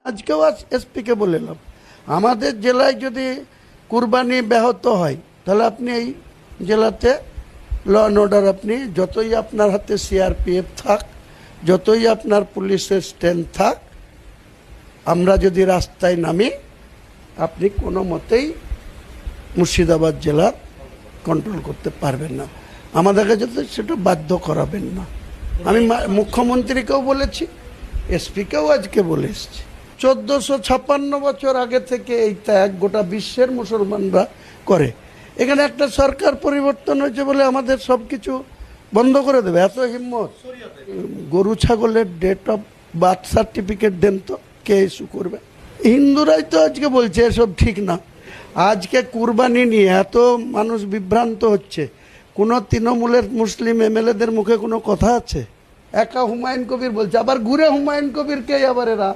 আজকেও এসপিকে বললাম আমাদের জেলায় যদি কুরবানি ব্যাহত হয় তাহলে আপনি এই জেলাতে ল অ্যান্ড অর্ডার আপনি যতই আপনার হাতে সিআরপিএফ থাক, যতই আপনার পুলিশের স্ট্রেংথ থাক, আমরা যদি রাস্তায় নামি আপনি কোনো মতেই মুর্শিদাবাদ জেলার কন্ট্রোল করতে পারবেন না। আমাদেরকে যাতে সেটা বাধ্য করাবেন না। আমি মুখ্যমন্ত্রীকেও বলেছি, এসপিকেও আজকে বলে এসছি। 1456 বছর আগে থেকে এই ত্যাগ গোটা বিশ্বের মুসলমানরা করে। এখানে একটা সরকার পরিবর্তন হয়েছে বলে আমাদের সব কিছু বন্ধ করে দেবে, এত হিম্মত? গরু ছাগলের ডেট অফ বার্থ সার্টিফিকেট দেন তো, কে ইস্যু করবে? হিন্দুরাই তো আজকে বলছে এসব ঠিক না। আজকে কুরবানি নিয়ে এত মানুষ বিভ্রান্ত হচ্ছে, কোনো তৃণমূলের মুসলিম এমএলএদের মুখে কোনো কথা আছে? একা হুমায়ুন কবির বলছে, আবার ঘুরে হুমায়ুন কবিরকে আবার এরা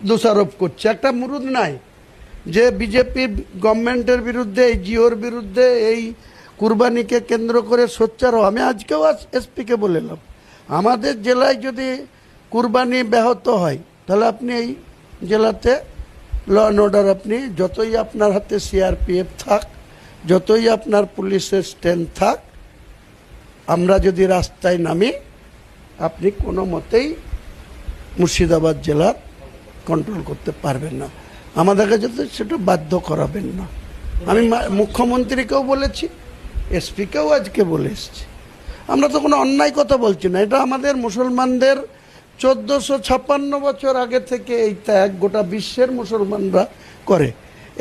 দোষারোপ করছে। একটা মুরুদ নাই যে বিজেপি গভর্নমেন্টের বিরুদ্ধে, এই জিওর বিরুদ্ধে, এই কুরবানিকে কেন্দ্র করে সোচ্চার হও। আমি আজকেও এসপিকে বললাম আমাদের জেলায় যদি কুরবানি ব্যাহত হয় তাহলে আপনি এই জেলাতে ল অ্যান্ড অর্ডার আপনি যতই আপনার হাতে সিআরপিএফ থাক, যতই আপনার পুলিশের স্ট্রেংথ থাক, আমরা যদি রাস্তায় নামি আপনি কোনো মতেই মুর্শিদাবাদ জেলার কন্ট্রোল করতে পারবেন না। আমাদেরকে যাতে সেটা বাধ্য করাবেন না। আমি মুখ্যমন্ত্রীকেও বলেছি, এসপিকেও আজকে বলে এসছি। আমরা তো কোনো অন্যায় কথা বলছি না। এটা আমাদের মুসলমানদের 1456 বছর আগে থেকে এই ত্যাগ গোটা বিশ্বের মুসলমানরা করে।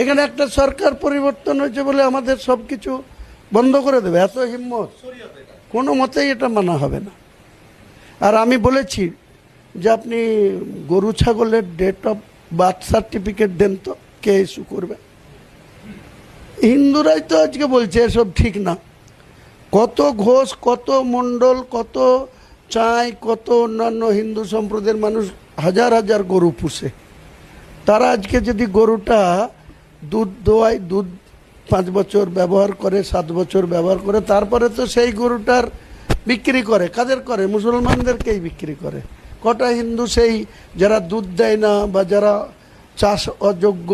এখানে একটা সরকার পরিবর্তন হয়েছে বলে আমাদের সব কিছু বন্ধ করে দেবে, এত হিম্মত? কোনো মতেই এটা মানা হবে না। আর আমি বলেছি যে আপনি গরু ছাগলের ডেট অফ বার্থ সার্টিফিকেট দেন তো, কে ইস্যু করবে? হিন্দুরাই তো আজকে বলছে এসব ঠিক না। কত ঘোষ, কত মণ্ডল, কত চাই, কত অন্যান্য হিন্দু সম্প্রদায়ের মানুষ হাজার হাজার গরু পুষে। তারা আজকে যদি গরুটা দুধ দোয়ায়, দুধ 5 বছর ব্যবহার করে, 7 বছর ব্যবহার করে, তারপরে তো সেই গরুটার বিক্রি করে। কাদের করে? মুসলমানদেরকেই বিক্রি করে। কটা হিন্দু সেই যারা দুধ দেয় না বা যারা চাষ অযোগ্য,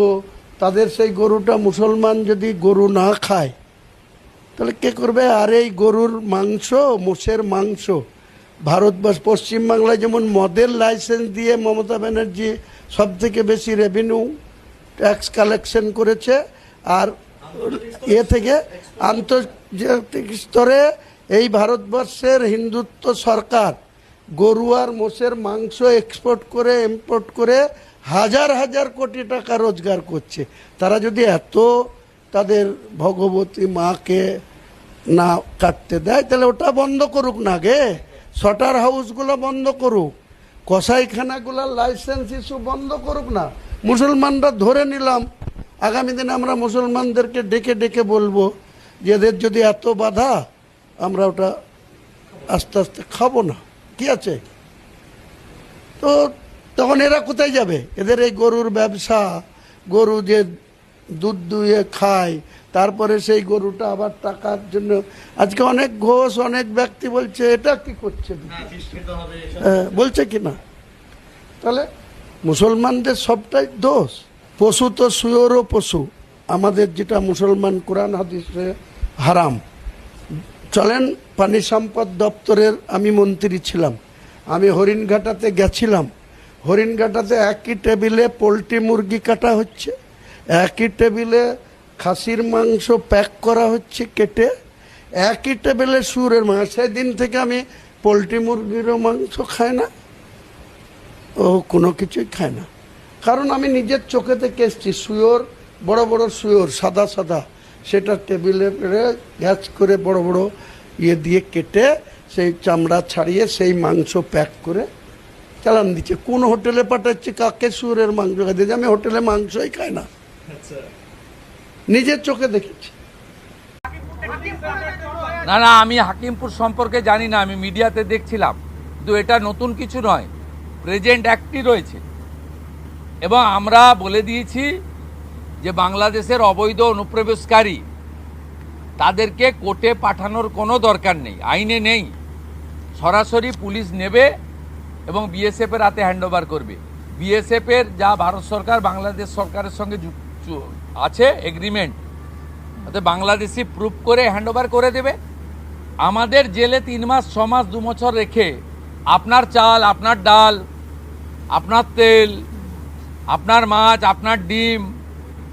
তাদের সেই গরুটা মুসলমান যদি গরু না খায় তাহলে কে করবে? আর এই গরুর মাংস, মোষের মাংস ভারতবর্ষ, পশ্চিমবাংলায় যেমন মদের লাইসেন্স দিয়ে মমতা ব্যানার্জি সব থেকে বেশি রেভিনিউ ট্যাক্স কালেকশন করেছে, আর থেকে আন্তর্জাতিক স্তরে এই ভারতবর্ষের হিন্দুত্ব সরকার গরু আর মোষের মাংস এক্সপোর্ট করে, ইম্পোর্ট করে হাজার হাজার কোটি টাকা রোজগার করছে। তারা যদি এত তাদের ভগবতী মাকে না কাটতে দেয় তাহলে ওটা বন্ধ করুক না গে। শটার হাউসগুলো বন্ধ করুক, কসাইখানাগুলোর লাইসেন্স ইস্যু বন্ধ করুক না। মুসলমানরা ধরে নিলাম, আগামী দিনে আমরা মুসলমানদেরকে ডেকে ডেকে বলবো যে এদের যদি এত বাধা, আমরা ওটা আস্তে আস্তে খাবো না। কি আছে? তো তখন এরা কোথায় যাবে? এদের এই গরুর ব্যবসা, গরু যে দুধ দুয়ে খায়, তারপরে সেই গরুটা আবার টাকার জন্য আজকে অনেক ঘোষ, অনেক ব্যক্তি বলছে এটা কি করছে, বলছে কি না? তাহলে মুসলমানদের সবটাই দোষ। পশু তো শুয়োরও পশু, আমাদের যেটা মুসলমান কোরআন হাদিসে হারাম। চলেন, পানি সম্পদ দপ্তরের আমি মন্ত্রী ছিলাম, আমি হরিণঘাটাতে গেছিলাম। হরিণঘাটাতে একই টেবিলে পোলট্রি মুরগি কাটা হচ্ছে, একই টেবিলে খাসির মাংস প্যাক করা হচ্ছে কেটে, একই টেবিলে শুয়োরের মাংস। সেদিন থেকে আমি পোলট্রি মুরগিরও মাংস খাই না, ও কোনো কিছুই খায় না। কারণ আমি নিজের চোখে থেকে এসছি, শুয়োর, বড় বড় শুয়োর সাদা সাদা, সেটা টেবিলে গ্যাস করে বড় বড় ইয়ে দিয়ে কেটে সেই চামড়া ছাড়িয়ে সেই মাংস প্যাক করে চালান দিচ্ছে। কোন হোটেলে পাঠাচ্ছে, কাকে শুয়োরের মাংস খাইতে? আমি হোটেলে মাংসই খাই না, নিজের চোখে দেখেছি। না না, আমি হাকিমপুর সম্পর্কে জানি না, আমি মিডিয়াতে দেখছিলাম। কিন্তু এটা নতুন কিছু নয়, প্রেজেন্ট অ্যাক্টই রয়েছে। এবং আমরা বলে দিয়েছি যে বাংলাদেশের অবৈধ অনুপ্রবেশকারী তাদেরকে কোর্টে পাঠানোর কোনো দরকার নেই, আইনে নেই। সরাসরি পুলিশ নেবে এবং বিএসএফের হাতে হ্যান্ডওভার করবে। বিএসএফ এর যা ভারত সরকার বাংলাদেশ সরকারের সঙ্গে আছে এগ্রিমেন্ট, ওতে বাংলাদেশি প্রুফ করে হ্যান্ডওভার করে দেবে। আমাদের জেলে 3 মাস 6 মাস 2 বছর রেখে আপনার চাল, আপনার ডাল, আপনার তেল, আপনার মাছ, আপনার ডিম,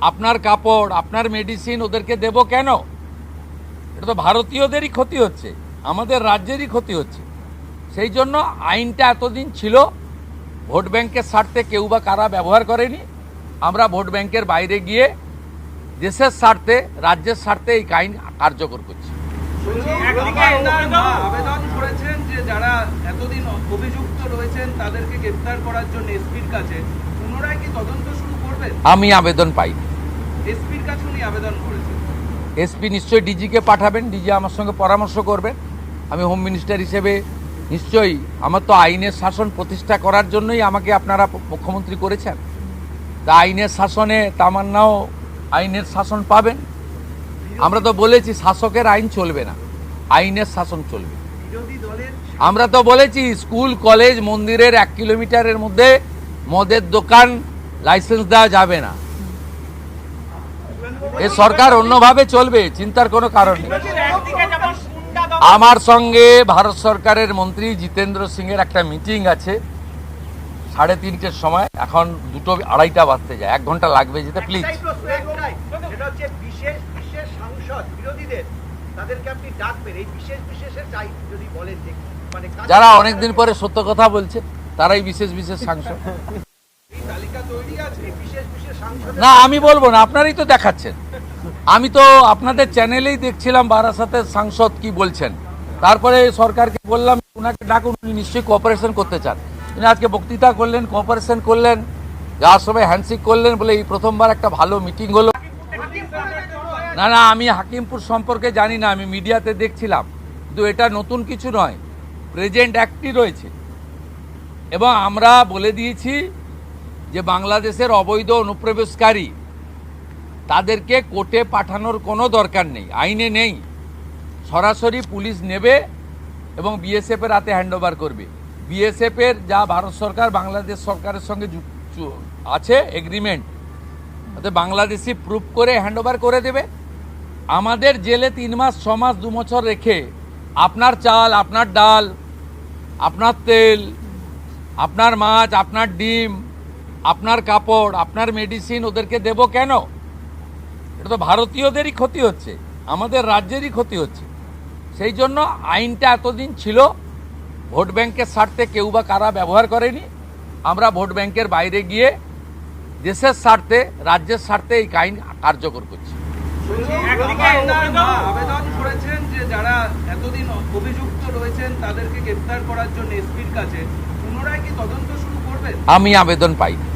আপনার কাপড়, আপনার মেডিসিন ওদেরকে দেব কেন? এটা তো ভারতীয়দেরই ক্ষতি হচ্ছে, আমাদের রাজ্যেরই ক্ষতি হচ্ছে। সেই জন্য আইনটা এতদিন ছিল, ভোট ব্যাংকের স্বার্থে কেউ বা কারা ব্যবহার করেনি। আমরা ভোট ব্যাংকের বাইরে গিয়ে দেশের স্বার্থে, রাজ্যের স্বার্থে এই আইন কার্যকর করছি। একদিকে আবেদন করেছেন যে যারা এতদিন অভিযুক্ত রয়েছেন তাদেরকে গ্রেফতার করার জন্য এসপির কাছে, পুনরায় কি তদন্ত শুরু করবেন? আমি আবেদন পাইনি। এসপির কাছে উনি আবেদন করেছেন। এসপি নিশ্চয়ই ডিজিকে পাঠাবেন, ডিজি আমার সঙ্গে পরামর্শ করবেন। আমি হোম মিনিস্টার হিসেবে নিশ্চয়ই, আমার তো আইনের শাসন প্রতিষ্ঠা করার জন্যই আমাকে আপনারা মুখ্যমন্ত্রী করেছেন। তা আইনের শাসনে তামান্নাও আইনের শাসন পাবেন। আমরা তো বলেছি শাসকের আইন চলবে না, আইনের শাসন চলবে। বিরোধী দলের আমরা তো বলেছি স্কুল কলেজ মন্দিরের 1 কিলোমিটারের মধ্যে মদের দোকান লাইসেন্স দেওয়া যাবে না। এ সরকার অন্যভাবে চলবে, চিন্তার কোনো কারণ নেই। আমার সঙ্গে ভারত সরকারের মন্ত্রী জিতেন্দ্র সিং এর একটা মিটিং আছে 3:30টার সময়। এখন 2:30 বাজতে যায়, 1 ঘন্টা লাগবে যেতে। প্লিজ সেটা হচ্ছে বিশেষ বিশেষ সাংসদ বিরোধীদের, তাদেরকে আপনি ডাকবেন এই বিশেষের চাই যদি বলেন যে মানে যারা অনেকদিন পরে সত্য কথা বলছে তারাই বিশেষ সাংসদ। এই তালিকা তৈরি আছে। এই বিশেষ সাংসদ না আমি বলবো না, আপনারাই তো দেখাচ্ছেন। আমি তো আপনাদের চ্যানেলেই দেখছিলাম বারাসাতের সাংসদ কি বলছেন। তারপরে সরকারকে বললাম ওনাকে ডাকুন, উনি নিশ্চয়ই কোঅপারেশন করতে চান। তিনি আজকে বক্তৃতা করলেন, কোঅপারেশন করলেন, যাওয়ার সময় হ্যান্ডশেক করলেন, বলে এই প্রথমবার একটা ভালো মিটিং হলো। না না, আমি হাকিমপুর সম্পর্কে জানি না, আমি মিডিয়াতে দেখছিলাম। কিন্তু এটা নতুন কিছু নয়, প্রেজেন্ট অ্যাক্টই রয়েছে। এবং আমরা বলে দিয়েছি যে বাংলাদেশের অবৈধ অনুপ্রবেশকারী তাদেরকে কোর্টে পাঠানোর কোনো দরকার নেই, আইনে নেই। সরাসরি পুলিশ নেবে এবং বিএসএফ এর হাতে হ্যান্ডওভার করবে। বিএসএফ এর যা ভারত সরকার বাংলাদেশ সরকারের সঙ্গে আছে এগ্রিমেন্ট, ওতে বাংলাদেশি প্রুফ করে হ্যান্ডওভার করে দেবে। আমাদের জেলে 3 মাস 6 মাস 2 বছর রেখে আপনার চাল, আপনার ডাল, আপনার তেল, আপনার মাছ, আপনার ডিম, আপনার কাপড়, আপনার মেডিসিন ওদেরকে দেব কেন? এটা তো ভারতীয়দেরই ক্ষতি হচ্ছে, আমাদের রাজ্যেরই ক্ষতি হচ্ছে। সেই জন্য আইনটা এতদিন ছিল, ভোট ব্যাংকের স্বার্থে কেউ বা কারা ব্যবহার করেনি। আমরা ভোট ব্যাংকের বাইরে গিয়ে দেশের স্বার্থে, রাজ্যের স্বার্থে এই আইন কার্যকর করছি। একদিকে আবেদন করেছেন যে যারা এতদিন অভিযুক্ত রয়েছেন তাদেরকে গ্রেফতার করার জন্য এসপির কাছে, পুনরায় কি তদন্ত শুরু করবেন? আমি আবেদন পাইনি।